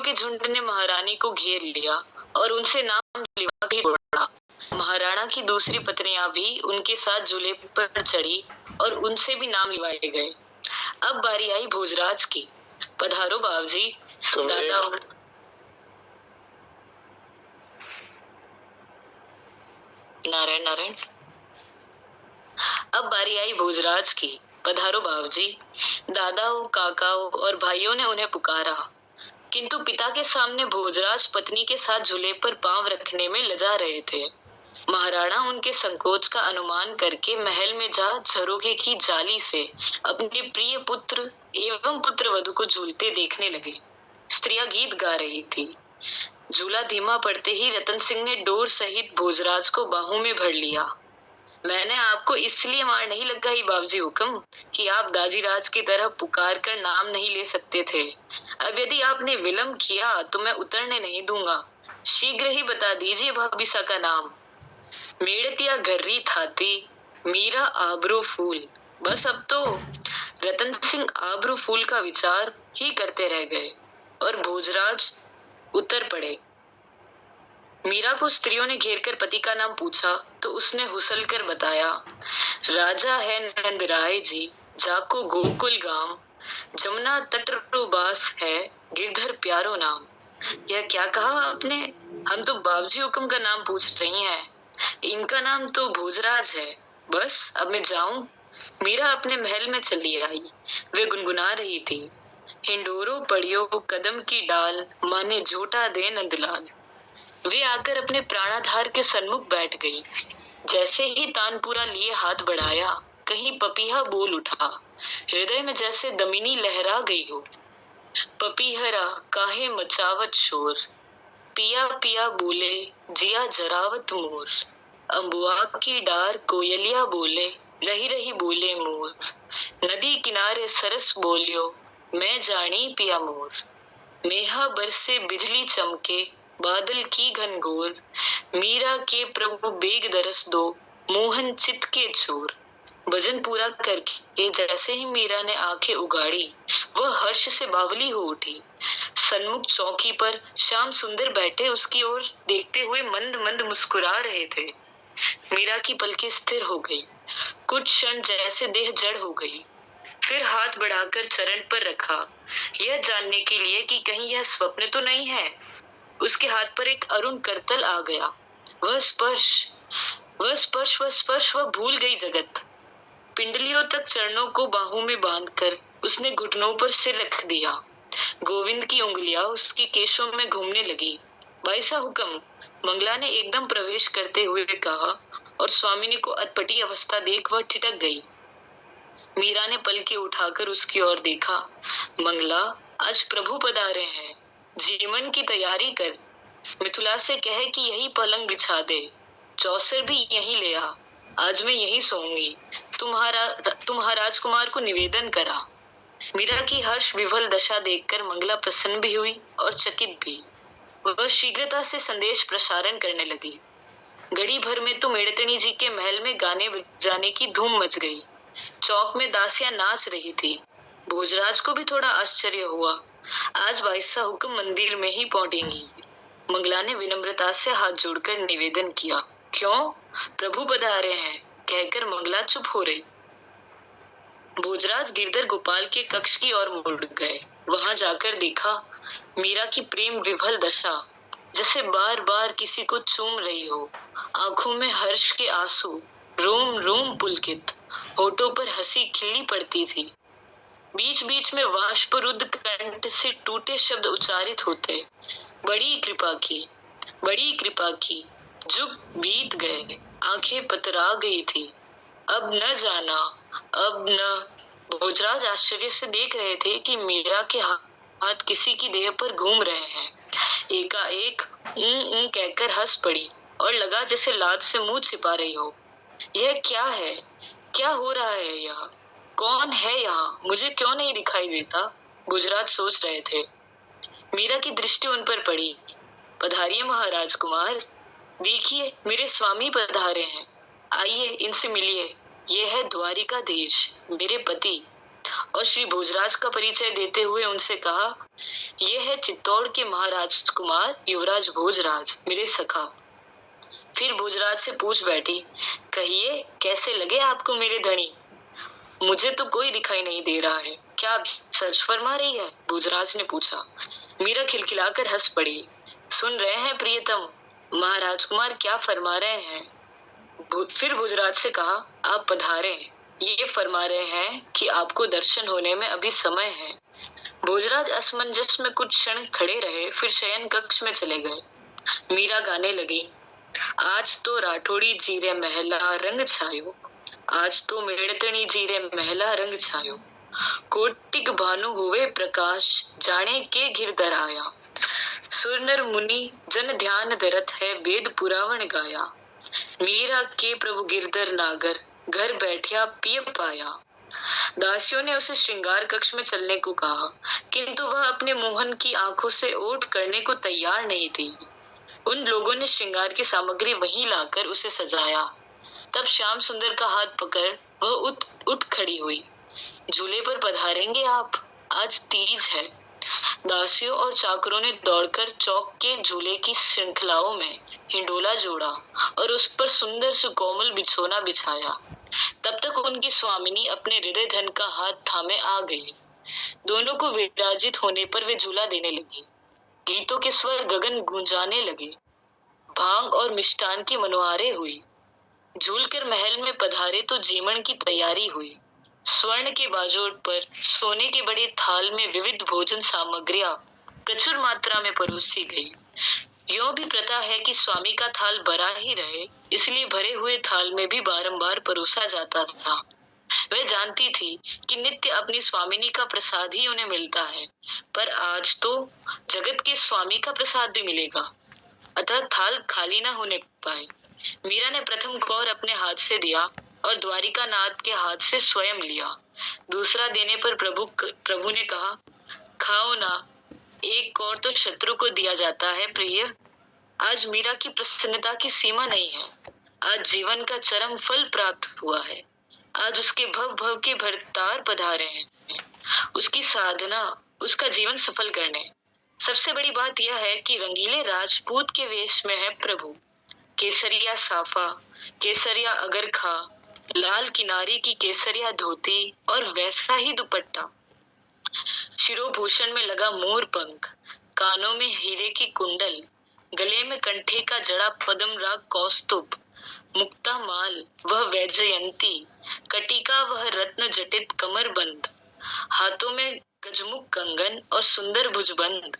के झुंड ने महारानी को घेर लिया और उनसे नाम लिवा के छोड़ा। महाराणा की दूसरी पत्नियां भी उनके साथ झूले पर चढ़ी और उनसे भी नाम लिवाए गए। अब बारी आई भोजराज की। पधारो बाबूजी। दादा नारायण नारायण। अब बारी आई भोजराज की। पधारो बाबूजी। दादाओं, काकाओं और भाइयों ने उन्हें पुकारा, किंतु पिता के सामने भोजराज पत्नी के साथ झूले पर पांव रखने में लजा रहे थे। महाराणा उनके संकोच का अनुमान करके महल में जा झरोखे की जाली से अपने प्रिय पुत्र एवं पुत्रवधू को झूलते देखने लगे। स्त्रियां गीत गा रही थी। झूला धीमा पड़ते ही रतन सिंह ने डोर सहित भोजराज को बाहों में भर लिया। मैंने आपको इसलिए मार नहीं लगाई बाबूजी हुक्म कि आप दाजीराज की तरह पुकार कर नाम नहीं ले सकते थे। अब यदि आपने विलंब किया तो मैं उतरने नहीं दूंगा। शीघ्र ही बता दीजिए भाभीसा का नाम। मेड़तिया घर्री थाती, मीरा आबरू फूल। बस अब तो रतन सिंह आबरू फूल का विचार ही करते रह गए और भोजराज उतर पड़े। मीरा को स्त्रियों ने घेर कर पति का नाम पूछा तो उसने हुसल कर बताया, राजा है नंदराय जी, जाको गोकुल गांव, जमुना तटरुबास है गिरधर प्यारो नाम। यह क्या कहा आपने? हम तो बाबूजी हुक्म का नाम पूछ रही हैं। इनका नाम तो भोजराज है। बस अब मैं जाऊं? मीरा अपने महल में चली आई। वे गुनगुना रही थी, हिंडोरो पड़ियो कदम की डाल, माने झूठा दे नंदलाल। वे आकर अपने प्राणाधार के सन्मुख बैठ गई। जैसे ही तानपुरा लिए हाथ बढ़ाया, कहीं पपीहा बोल उठा। हृदय में जैसे दमिनी लहरा गई हो। पपीहरा काहे मचावत शोर, पिया पिया बोले जिया जरावत मोर। अम्बुआ की डार कोयलिया बोले, रही रही बोले मोर। नदी किनारे सरस बोलियो, मैं जानी पिया मोर। मेहा बरसे बिजली चमके, बादल की घनघोर। मीरा के प्रभु बेग दरस दो, मोहन चित के छोर। भजन पूरा करके जैसे ही मीरा ने आंखें उगाड़ी, वह हर्ष से बावली हो उठी। सन्मुख चौकी पर श्याम सुंदर बैठे उसकी ओर देखते हुए मंद मंद मुस्कुरा रहे थे। मीरा की पलकें स्थिर हो गई। कुछ क्षण जैसे देह जड़ हो गई। फिर हाथ बढ़ाकर चरण पर रखा, यह जानने के लिए कि कहीं यह स्वप्न तो नहीं है। उसके हाथ पर एक अरुण करतल आ गया। वह स्पर्श वह भूल गई जगत। पिंडलियों तक चरणों को बाहों में बांधकर उसने घुटनों पर सिर रख दिया। गोविंद की उंगलियां उसकी केशों में घूमने लगी। भाईसा हुक्म, मंगला ने एकदम प्रवेश करते हुए कहा और स्वामिनी को अटपटी अवस्था देख वह ठिठक गई। मीरा ने पलके उठाकर उसकी ओर देखा। मंगला, आज प्रभु पधारे हैं। जीवन की तैयारी कर। मिथुला से कहे कि यही पलंग बिछा दे। चौसर भी यहीं ले आ। आज मैं यहीं सोऊंगी। तुम्हारा राजकुमार को निवेदन करा। मीरा की हर्ष विभल दशा देखकर मंगला प्रसन्न भी हुई और चकित भी। वह शीघ्रता से संदेश प्रसारण करने लगी। घड़ी भर में तो मेड़तनी जी के महल में गाने बजाने की धूम मच गई। चौक में दासियां नाच रही थी। भोजराज को भी थोड़ा आश्चर्य हुआ। आज बाईसा हुक्म मंदिर में ही पहुंचेंगी। मंगला ने विनम्रता से हाथ जोड़कर निवेदन किया। क्यों? प्रभु पधारे हैं, कहकर मंगला चुप हो रही। भोजराज गिरधर गोपाल के कक्ष की ओर मुड़ गए। वहां जाकर देखा मीरा की प्रेम विभल दशा जैसे बार बार किसी को चूम रही हो। आंखों में हर्ष के आंसू, रोम रोम पुलकित, होठों पर हंसी खिली पड़ती थी। बीच बीच में वाष्परुद्ध कंठ से टूटे शब्द उच्चारित होते। बड़ी कृपा की, बड़ी कृपा की। जुग बीत गए, आंखें पतरा गई थी। अब न जाना, अब न। भोजराज आश्चर्य से देख रहे थे कि मीरा के हाथ किसी की देह पर घूम रहे हैं। एकाएक कहकर हंस पड़ी और लगा जैसे लात से मुंह छिपा रही हो। यह क्या है? क्या हो रहा है यहाँ? कौन है यहाँ? मुझे क्यों नहीं दिखाई देता? गुजरात सोच रहे थे। मीरा की दृष्टि उन पर पड़ी। पधारिए महाराज कुमार, देखिए मेरे स्वामी पधारे हैं। आइए इनसे मिलिए। ये है द्वारिकाधीश, मेरे पति। और श्री भोजराज का परिचय देते हुए उनसे कहा, ये है चित्तौड़ के महाराज कुमार युवराज भोजराज, मेरे सखा। फिर भोजराज से पूछ बैठी, कहिए कैसे लगे आपको मेरे धनी? मुझे तो कोई दिखाई नहीं दे रहा है, क्या आप सच फरमा रही है? भोजराज ने पूछा। मीरा खिलखिलाकर हंस पड़ी। सुन रहे हैं प्रियतम, महाराज कुमार क्या फरमा रहे हैं? फिर भोजराज से कहा, आप पधारे, ये फरमा रहे हैं कि आपको दर्शन होने में अभी समय है। भोजराज असमंजस में कुछ क्षण खड़े रहे, फिर शयन कक्ष में चले गए। मीरा गाने लगी, आज तो राठौड़ी जीरे महला रंग छायो, आज तो मेड़तनी जीरे महला रंग छायो, कोटिक भानु हुए प्रकाश, जाने के घिर धराया, सुर नर मुनि जन ध्यान धरत है, वेद पुरावन गाया, मीरा के प्रभु गिरधर नागर, घर बैठिया पिय पाया। दासियों ने उसे श्रृंगार कक्ष में चलने को कहा, किंतु वह अपने मोहन की आंखों से ओट करने को तैयार नहीं थी। उन लोगों ने श्रृंगार की सामग्री वहीं लाकर उसे सजाया। तब श्याम सुंदर का हाथ पकड़ वह उठ खड़ी हुई। झूले पर पधारेंगे आप, आज तीज है। दासियों और चाकरों ने दौड़कर चौक के झूले की श्रृंखलाओं में हिंडोला जोड़ा और उस पर सुंदर सुकोमल बिछोना बिछाया। तब तक उनकी स्वामिनी अपने हृदय धन का हाथ थामे आ गई। दोनों को विराजित होने पर वे झूला देने लगी। गीतों के स्वर गगन गूंजाने लगे, भांग और मिष्टान की मनोहारे हुई। झूलकर महल में पधारे तो जीमन की तैयारी हुई। स्वर्ण के बाजोट पर सोने के बड़े थाल में विविध भोजन सामग्रियां प्रचुर मात्रा में परोसी गई। यो भी प्रथा है कि स्वामी का थाल भरा ही रहे, इसलिए भरे हुए थाल में भी बारंबार परोसा जाता था। वह जानती थी कि नित्य अपनी स्वामिनी का प्रसाद ही उन्हें मिलता है, पर आज तो जगत के स्वामी का प्रसाद भी मिलेगा, अतः थाल खाली न होने पाए। मीरा ने प्रथम कौर अपने हाथ से दिया और द्वारिका नाथ के हाथ से स्वयं लिया। दूसरा देने पर प्रभु ने कहा, खाओ ना, एक कौर तो शत्रु को दिया जाता है प्रिय। आज मीरा की प्रसन्नता की सीमा नहीं है। आज जीवन का चरम फल प्राप्त हुआ है। आज उसके भव भव के भरतार पधारे हैं, उसकी साधना, उसका जीवन सफल करने। सबसे बड़ी बात यह है कि रंगीले राजपूत के वेश में है प्रभु। केसरिया साफा, केसरिया अगरखा, लाल किनारी की केसरिया धोती और वैसा ही दुपट्टा। शिरोभूषण में लगा मोर पंख, कानों में हीरे की कुंडल, गले में कंठे का जड़ा पद्म राग कौस्तुभ, मुक्ता माल वह वैजयंती, कटिका वह रत्न जटित कमरबंद, हाथों में गजमुख कंगन और सुंदर भुजबंद,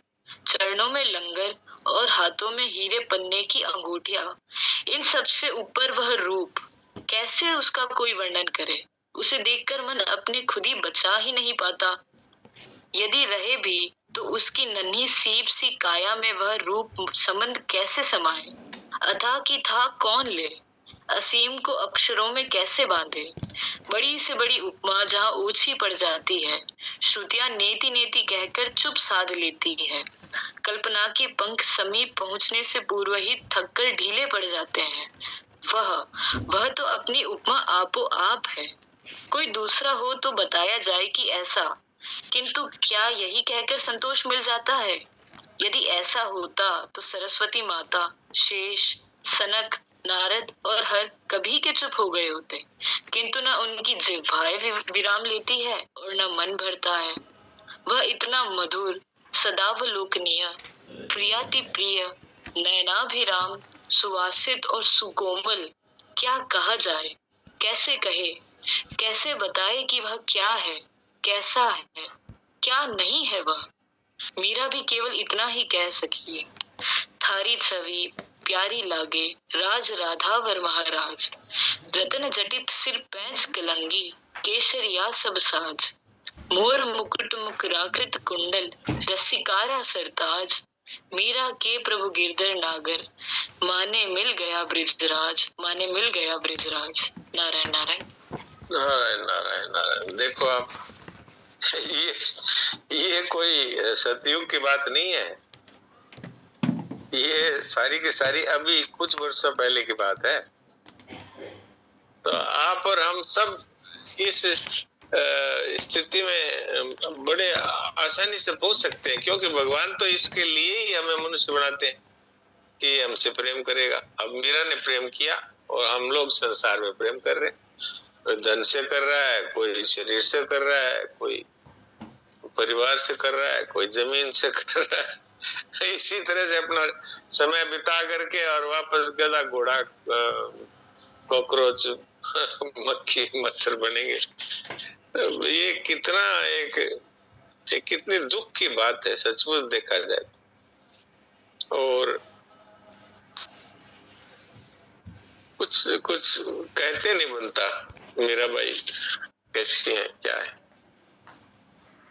चरणों में लंगर और हाथों में हीरे पन्ने की अंगूठियां। इन सबसे ऊपर वह रूप, कैसे उसका कोई वर्णन करे। उसे देखकर मन अपने खुद ही बचा ही नहीं पाता। यदि रहे भी तो उसकी नन्ही सीप सी काया में वह रूप संबंध कैसे समाये। अथा की था कौन ले, असीम को अक्षरों में कैसे बांधे। बड़ी से बड़ी उपमा जहाँ ओछी पड़ जाती है, श्रुतियां नेति नेति कहकर चुप साध लेती है। कल्पना के पंख समीप पहुंचने से पूर्व ही थककर ढीले पड़ जाते हैं। वह तो अपनी उपमा आपो आप है। कोई दूसरा हो तो बताया जाए कि ऐसा, किंतु क्या यही कहकर संतोष मिल जाता है? यदि ऐसा होता तो सरस्वती माता, शेष, सनक, नारद और हर कभी के चुप हो गए होते, किंतु न उनकी जिह्वाएं विराम लेती है और न मन भरता है। वह इतना मधुर, सदावलोकनीय, प्रियाति प्रिय, नयनाभिराम, सुवासित और सुकोमल, क्या कहा जाए, कैसे कहे, कैसे बताए कि वह क्या है, कैसा है, क्या नहीं है वह। मीरा भी केवल इतना ही कह सकी, थारी छवि प्यारी लागे, राज राधावर महाराज, रतन जटित सिर पैंच कलंगी, केसरिया सब साज, मोर मुकुट मुकुराकृत कुंडल, रसिकारा सरताज, मीरा के प्रभु गिरधर नागर, माने मिल गया ब्रिजराज, माने मिल गया ब्रिजराज। नारायण नारायण नारायण नारायण नारायण। देखो आप, ये कोई सतयुग की बात नहीं है, ये सारी की सारी अभी कुछ वर्षों पहले की बात है। तो आप और हम सब इस स्थिति में बड़े आसानी से पहुंच सकते हैं, क्योंकि भगवान तो इसके लिए ही हमें मनुष्य बनाते हैं कि हमसे प्रेम करेगा। अब मीरा ने प्रेम किया और हम लोग संसार में प्रेम कर रहे हैं। कोई धन से कर रहा है, कोई शरीर से कर रहा है, कोई परिवार से कर रहा है, कोई जमीन से कर रहा है। इसी तरह से अपना समय बिता करके और वापस गधा घोड़ा कॉकरोच मक्खी मच्छर बनेंगे। ये कितना एक कितनी दुख की बात है सचमुच देखा जाए। और कुछ कुछ कहते नहीं बनता। मीरा बाई कैसी है, क्या है।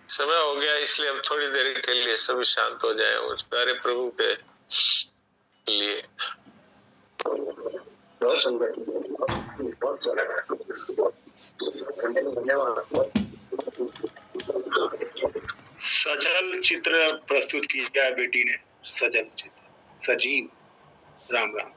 समय हो गया, इसलिए अब थोड़ी देर के लिए सभी शांत हो जाएं उस प्यारे प्रभु के लिए। सजल चित्र प्रस्तुत किया बेटी ने, सजल चित्र, सजीव। राम राम।